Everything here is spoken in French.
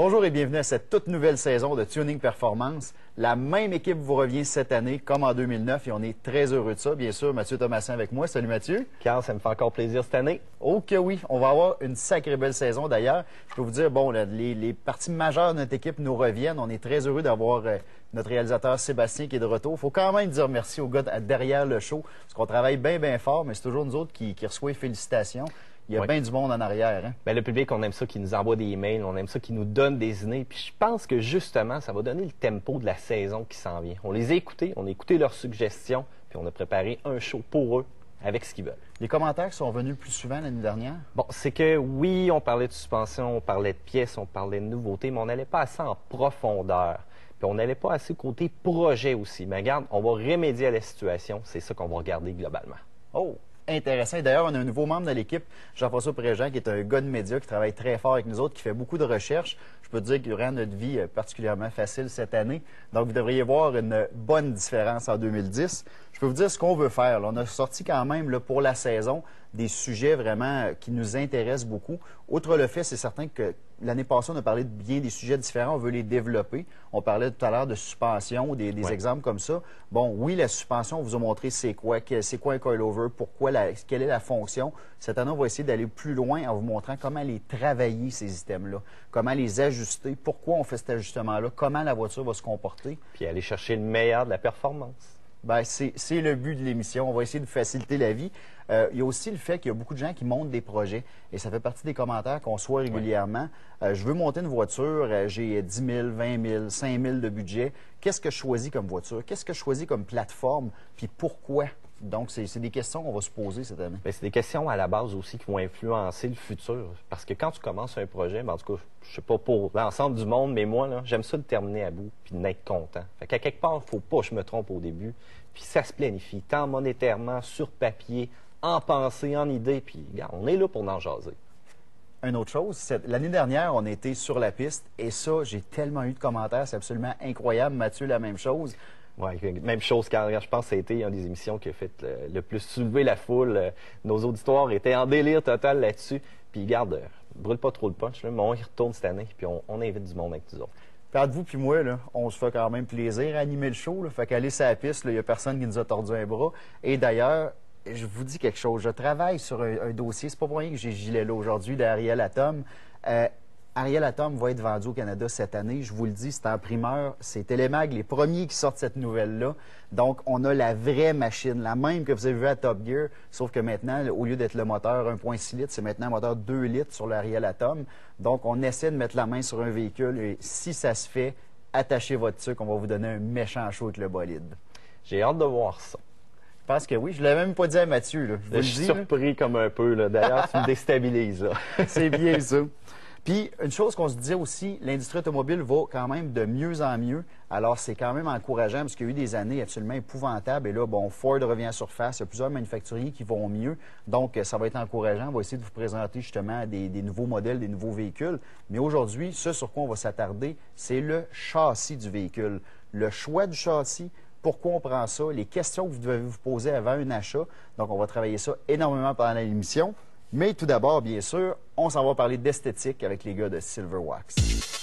Bonjour et bienvenue à cette toute nouvelle saison de Tuning Performance. La même équipe vous revient cette année comme en 2009 et on est très heureux de ça. Bien sûr, Mathieu Thomassin avec moi. Salut Mathieu. Carl, ça me fait encore plaisir cette année. Oh que oui, on va avoir une sacrée belle saison d'ailleurs. Je peux vous dire, bon, les parties majeures de notre équipe nous reviennent. On est très heureux d'avoir notre réalisateur Sébastien qui est de retour. Il faut quand même dire merci aux gars derrière le show parce qu'on travaille bien fort, mais c'est toujours nous autres qui reçoivent félicitations. Il y a bien du monde en arrière. Hein? Bien, le public, on aime ça qui nous envoie des emails, on aime ça qui nous donne des idées. Puis je pense que justement, ça va donner le tempo de la saison qui s'en vient. On les a écoutés, on a écouté leurs suggestions, puis on a préparé un show pour eux avec ce qu'ils veulent. Les commentaires qui sont venus le plus souvent l'année dernière? Bon, c'est que oui, on parlait de suspension, on parlait de pièces, on parlait de nouveautés, mais on n'allait pas assez en profondeur. Puis on n'allait pas assez côté projet aussi. Mais regarde, on va remédier à la situation. C'est ça qu'on va regarder globalement. Oh! Intéressant. D'ailleurs, on a un nouveau membre de l'équipe, Jean-François Préjean, qui est un gars de médias, qui travaille très fort avec nous autres, qui fait beaucoup de recherches. Je peux te dire qu'il rend notre vie particulièrement facile cette année. Donc, vous devriez voir une bonne différence en 2010. Je peux vous dire ce qu'on veut faire. Là, on a sorti quand même là, pour la saison des sujets vraiment qui nous intéressent beaucoup. Outre le fait, c'est certain que l'année passée, on a parlé de bien des sujets différents. On veut les développer. On parlait tout à l'heure de suspension, des exemples comme ça. Bon, oui, la suspension, on vous a montré c'est quoi un coilover, quelle est la fonction. Cette année, on va essayer d'aller plus loin en vous montrant comment les travailler, ces items-là, comment les ajuster, pourquoi on fait cet ajustement-là, comment la voiture va se comporter. Puis aller chercher le meilleur de la performance. Bien, c'est le but de l'émission. On va essayer de faciliter la vie. Il y a aussi le fait qu'il y a beaucoup de gens qui montent des projets et ça fait partie des commentaires qu'on reçoit régulièrement. Je veux monter une voiture, j'ai 10 000, 20 000, 5 000 de budget. Qu'est-ce que je choisis comme voiture? Qu'est-ce que je choisis comme plateforme? Puis pourquoi? Donc, c'est des questions qu'on va se poser cette année. Bien, c'est des questions à la base aussi qui vont influencer le futur. Parce que quand tu commences un projet, bien, en tout cas, je sais pas pour l'ensemble du monde, mais moi, là, j'aime ça le terminer à bout puis d'être content. Fait qu'à quelque part, il ne faut pas que je me trompe au début. Puis ça se planifie, tant monétairement, sur papier, en pensée, en idée. Puis, regarde, on est là pour en jaser. Une autre chose, l'année dernière, on était sur la piste et ça, j'ai tellement eu de commentaires, c'est absolument incroyable. Mathieu, la même chose. Oui, même chose, car je pense que ça a été une des émissions qui a fait le plus soulever la foule. Nos auditoires étaient en délire total là-dessus. Puis, garde, brûle pas trop le punch, là, mais on y retourne cette année, puis on invite du monde avec nous autres. Puis entre vous puis moi, là, on se fait quand même plaisir à animer le show. Là. Fait qu'aller sur la piste, il n'y a personne qui nous a tordu un bras. Et d'ailleurs, je vous dis quelque chose. Je travaille sur un dossier. C'est pas pour rien que j'ai gilet là aujourd'hui d'Ariel Atom. Ariel Atom va être vendu au Canada cette année. Je vous le dis, c'est en primeur. C'est Télémag, les premiers qui sortent cette nouvelle-là. Donc, on a la vraie machine, la même que vous avez vue à Top Gear, sauf que maintenant, au lieu d'être le moteur 1.6 litres, c'est maintenant un moteur 2 litres sur l'Ariel Atom. Donc, on essaie de mettre la main sur un véhicule et si ça se fait, attachez votre truc, on va vous donner un méchant show avec le bolide. J'ai hâte de voir ça. Je pense que oui. Je ne l'avais même pas dit à Mathieu. Là. Je suis surpris comme un peu. D'ailleurs, tu me déstabilises. C'est bien ça. Puis, une chose qu'on se disait aussi, l'industrie automobile va quand même de mieux en mieux. Alors, c'est quand même encourageant parce qu'il y a eu des années absolument épouvantables. Et là, bon, Ford revient à surface. Il y a plusieurs manufacturiers qui vont mieux. Donc, ça va être encourageant. On va essayer de vous présenter justement des nouveaux modèles, des nouveaux véhicules. Mais aujourd'hui, ce sur quoi on va s'attarder, c'est le châssis du véhicule. Le choix du châssis, pourquoi on prend ça, les questions que vous devez vous poser avant un achat. Donc, on va travailler ça énormément pendant l'émission. Mais tout d'abord, bien sûr, on s'en va parler d'esthétique avec les gars de Silverwax.